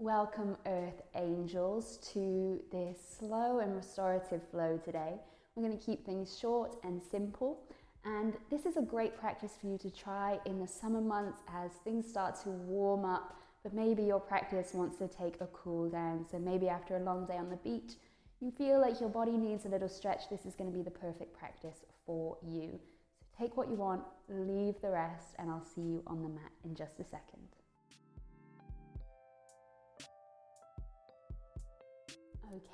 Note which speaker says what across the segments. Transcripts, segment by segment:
Speaker 1: Welcome Earth Angels to this slow and restorative flow today. We're going to keep things short and simple, and this is a great practice for you to try in the summer months as things start to warm up, but maybe your practice wants to take a cool down. So maybe after a long day on the beach, you feel like your body needs a little stretch. This is going to be the perfect practice for you. So take what you want, leave the rest, and I'll see you on the mat in just a second.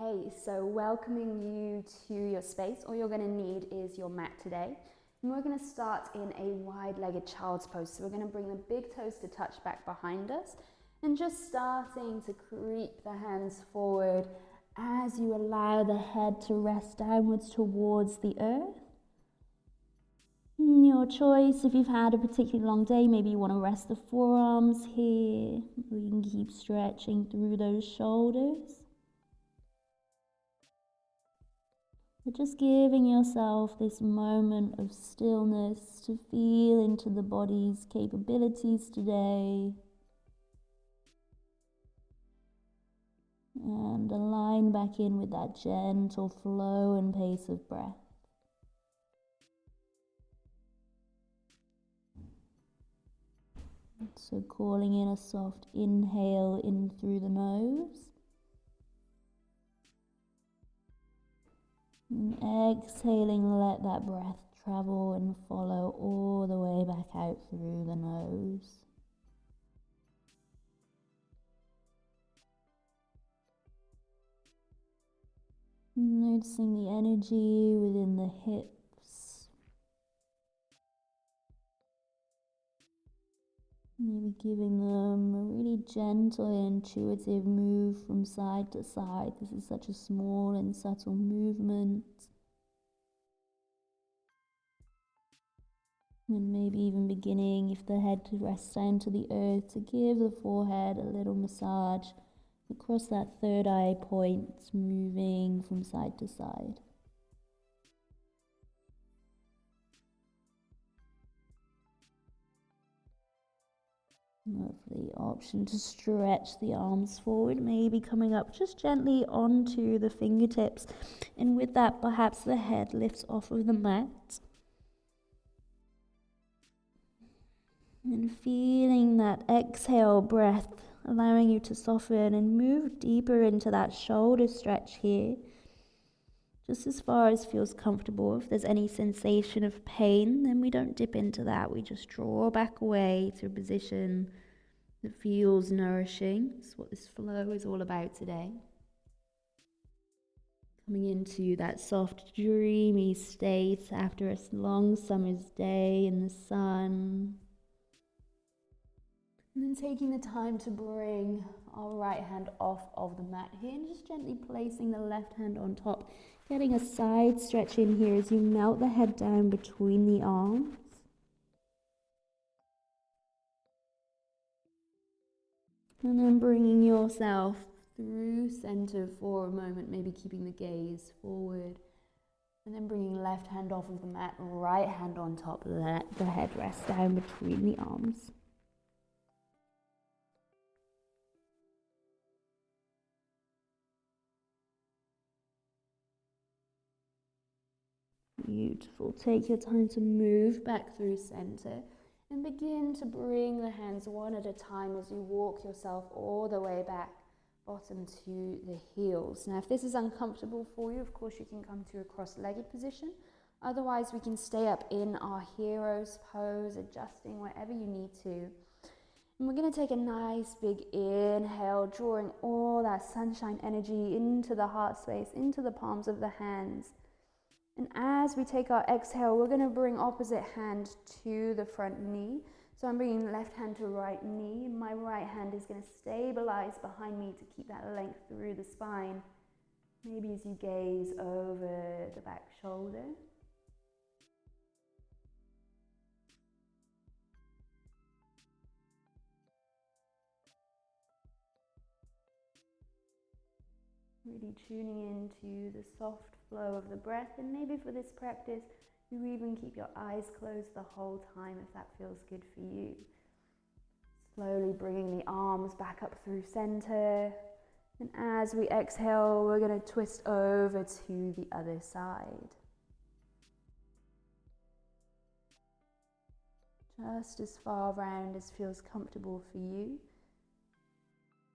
Speaker 1: Okay, so welcoming you to your space. All you're going to need is your mat today. And we're going to start in a wide-legged child's pose. So we're going to bring the big toes to touch back behind us and just starting to creep the hands forward as you allow the head to rest downwards towards the earth. Your choice, if you've had a particularly long day, maybe you want to rest the forearms here, or you can keep stretching through those shoulders. But just giving yourself this moment of stillness to feel into the body's capabilities today. And align back in with that gentle flow and pace of breath. So calling in a soft inhale in through the nose. And exhaling, let that breath travel and follow all the way back out through the nose. Noticing the energy within the hips. Maybe giving them a really gentle, intuitive move from side to side. This is such a small and subtle movement. And maybe even beginning, if the head rests down to the earth, to give the forehead a little massage across that third eye point, moving from side to side. Lovely option to stretch the arms forward, maybe coming up just gently onto the fingertips. And with that, perhaps the head lifts off of the mat. And feeling that exhale breath, allowing you to soften and move deeper into that shoulder stretch here. Just as far as feels comfortable. If there's any sensation of pain, then we don't dip into that. We just draw back away to a position that feels nourishing. That's what this flow is all about today. Coming into that soft, dreamy state after a long summer's day in the sun. And then taking the time to bring our right hand off of the mat here and just gently placing the left hand on top. Getting a side stretch in here as you melt the head down between the arms. And then bringing yourself through center for a moment, maybe keeping the gaze forward. And then bringing left hand off of the mat, right hand on top. Let the head rest down between the arms. Beautiful. Take your time to move back through center and begin to bring the hands one at a time as you walk yourself all the way back, bottom to the heels. Now, if this is uncomfortable for you, of course, you can come to a cross-legged position. Otherwise, we can stay up in our hero's pose, adjusting wherever you need to. And we're going to take a nice big inhale, drawing all that sunshine energy into the heart space, into the palms of the hands. And as we take our exhale, we're going to bring opposite hand to the front knee. So I'm bringing left hand to right knee. My right hand is going to stabilize behind me to keep that length through the spine. Maybe as you gaze over the back shoulder. Really tuning into the soft flow of the breath, and maybe for this practice you even keep your eyes closed the whole time if that feels good for you. Slowly bringing the arms back up through center. And as we exhale, we're going to twist over to the other side. Just as far round as feels comfortable for you.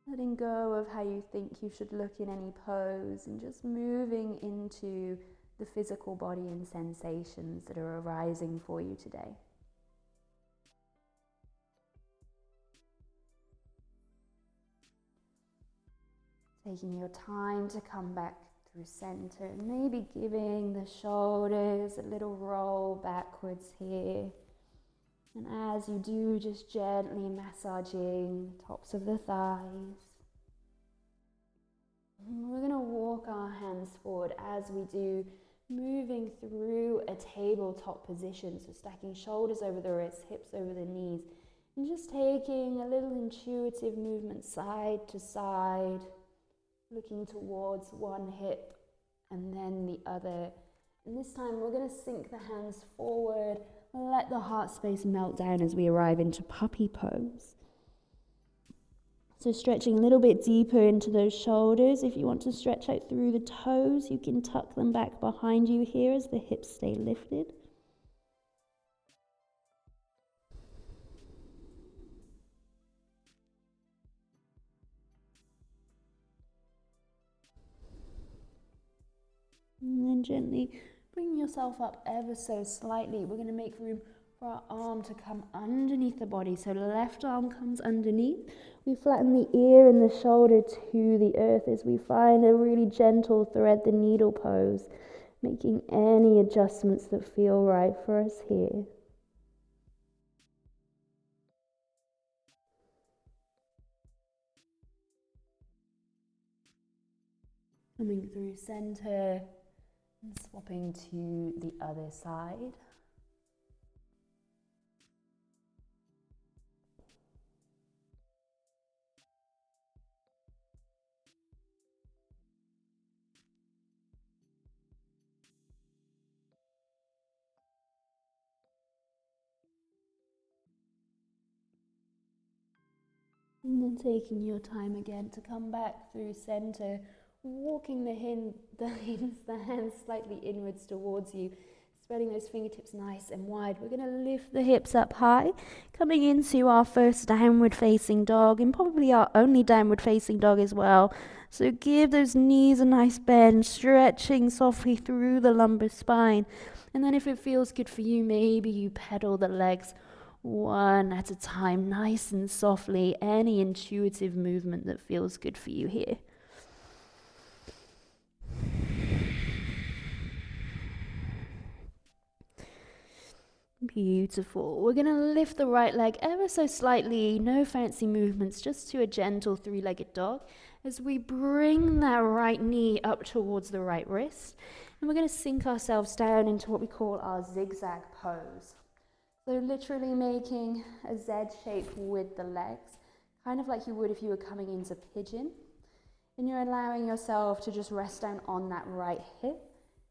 Speaker 1: Letting go of how you think you should look in any pose and just moving into the physical body and sensations that are arising for you today. Taking your time to come back through center and maybe giving the shoulders a little roll backwards here. And as you do, just gently massaging the tops of the thighs. And we're going to walk our hands forward as we do, moving through a tabletop position. So stacking shoulders over the wrists, hips over the knees, and just taking a little intuitive movement side to side, looking towards one hip and then the other. And this time we're going to sink the hands forward, let the heart space melt down as we arrive into puppy pose. So stretching a little bit deeper into those shoulders. If you want to stretch out through the toes, you can tuck them back behind you here as the hips stay lifted. And then gently bring yourself up ever so slightly. We're going to make room for our arm to come underneath the body. So the left arm comes underneath. We flatten the ear and the shoulder to the earth as we find a really gentle thread the needle pose, making any adjustments that feel right for us here. Coming through center and swapping to the other side. And then taking your time again to come back through center, walking the hands slightly inwards towards you, spreading those fingertips nice and wide. We're going to lift the hips up high, coming into our first downward facing dog, and probably our only downward facing dog as well. So give those knees a nice bend, stretching softly through the lumbar spine. And then if it feels good for you, maybe you pedal the legs one at a time, nice and softly, any intuitive movement that feels good for you here. Beautiful. We're going to lift the right leg ever so slightly, no fancy movements, just to a gentle three-legged dog as we bring that right knee up towards the right wrist. And we're going to sink ourselves down into what we call our zigzag pose. So literally making a Z shape with the legs, kind of like you would if you were coming into pigeon. And you're allowing yourself to just rest down on that right hip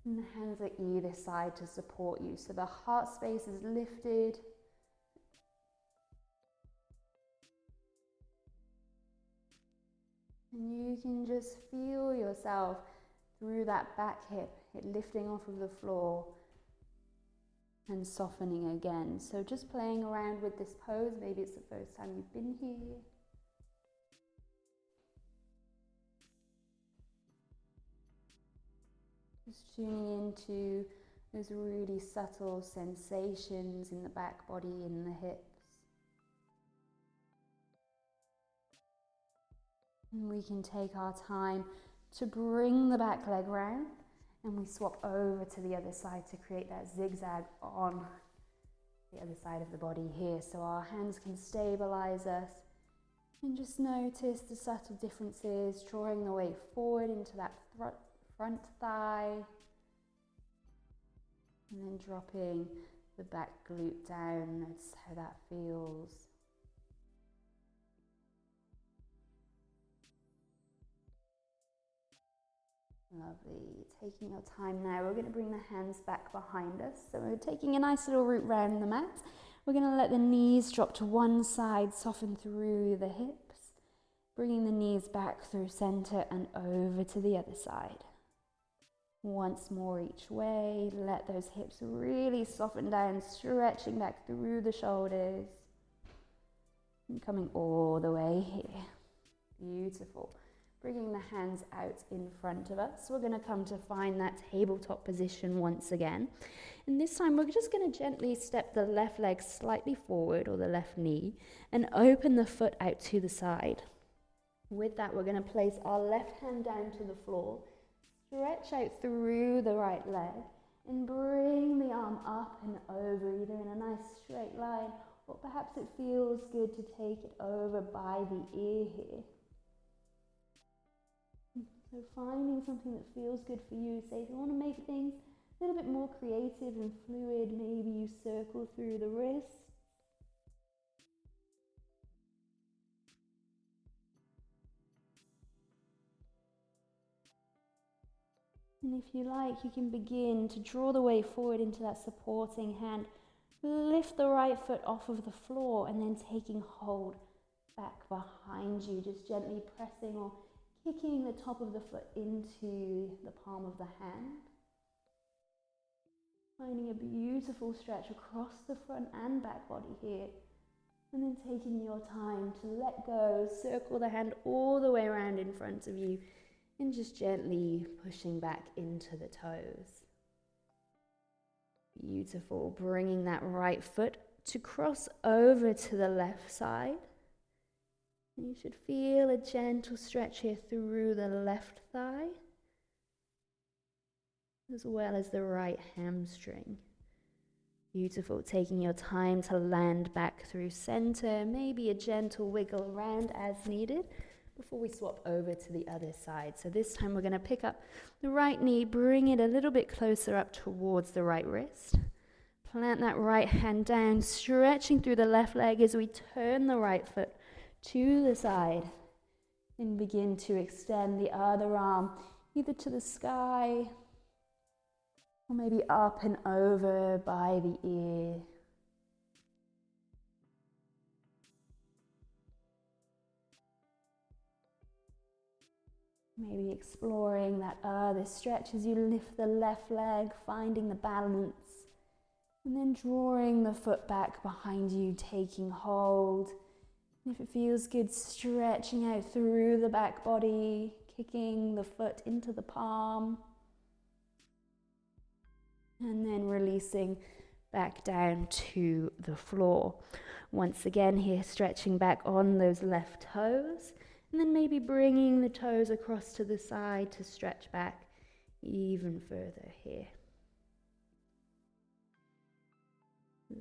Speaker 1: and the hands at either side to support you. So the heart space is lifted. And you can just feel yourself through that back hip, it lifting off of the floor and softening again. So just playing around with this pose. Maybe it's the first time you've been here. Just tuning into those really subtle sensations in the back body, in the hips. And we can take our time to bring the back leg round, and we swap over to the other side to create that zigzag on the other side of the body here. So our hands can stabilize us, and just notice the subtle differences, drawing the weight forward into that front thigh, and then dropping the back glute down. Notice how that feels. Lovely. Taking your time now, we're going to bring the hands back behind us. So we're taking a nice little route round the mat. We're going to let the knees drop to one side, soften through the hips, bringing the knees back through center and over to the other side. Once more each way, let those hips really soften down, stretching back through the shoulders. And coming all the way here. Beautiful. Bringing the hands out in front of us. We're going to come to find that tabletop position once again. And this time we're just going to gently step the left leg slightly forward, or the left knee, and open the foot out to the side. With that, we're going to place our left hand down to the floor, stretch out through the right leg, and bring the arm up and over, either in a nice straight line, or perhaps it feels good to take it over by the ear here. So finding something that feels good for you. Say if you want to make things a little bit more creative and fluid, maybe you circle through the wrist. And if you like, you can begin to draw the weight forward into that supporting hand. Lift the right foot off of the floor and then taking hold back behind you, just gently pressing or kicking the top of the foot into the palm of the hand. Finding a beautiful stretch across the front and back body here. And then taking your time to let go, circle the hand all the way around in front of you and just gently pushing back into the toes. Beautiful. Bringing that right foot to cross over to the left side. You should feel a gentle stretch here through the left thigh, as well as the right hamstring. Beautiful. Taking your time to land back through center, maybe a gentle wiggle around as needed before we swap over to the other side. So this time we're going to pick up the right knee, bring it a little bit closer up towards the right wrist. Plant that right hand down, stretching through the left leg as we turn the right foot to the side and begin to extend the other arm either to the sky or maybe up and over by the ear. Maybe exploring that other stretch as you lift the left leg, finding the balance, and then drawing the foot back behind you, taking hold. And if it feels good, stretching out through the back body, kicking the foot into the palm, and then releasing back down to the floor. Once again here, stretching back on those left toes. And then maybe bringing the toes across to the side to stretch back even further here.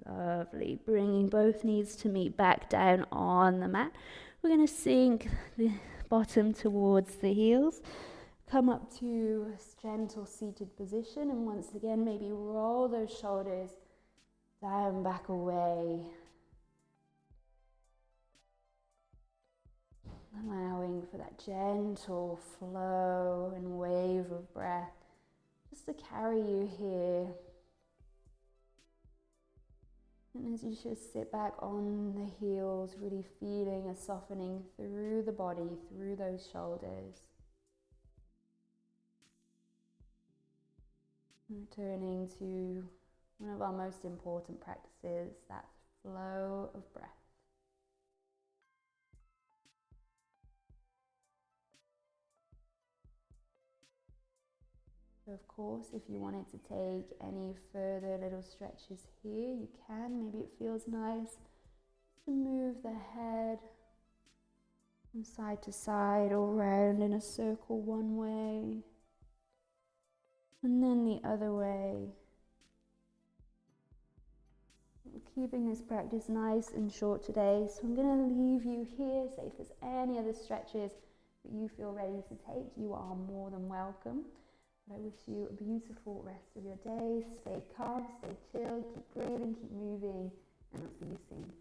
Speaker 1: Lovely. Bringing both knees to meet back down on the mat. We're going to sink the bottom towards the heels. Come up to a gentle seated position. And once again, maybe roll those shoulders down, back, away. Allowing for that gentle flow and wave of breath just to carry you here. And as you just sit back on the heels, really feeling a softening through the body, through those shoulders. Returning to one of our most important practices, that flow of breath. Of course, if you wanted to take any further little stretches here, you can. Maybe it feels nice to move the head from side to side or round in a circle one way, and then the other way. We're keeping this practice nice and short today, so I'm going to leave you here. So if there's any other stretches that you feel ready to take, you are more than welcome. I wish you a beautiful rest of your day. Stay calm, stay chilled, keep breathing, keep moving, and I'll see you soon.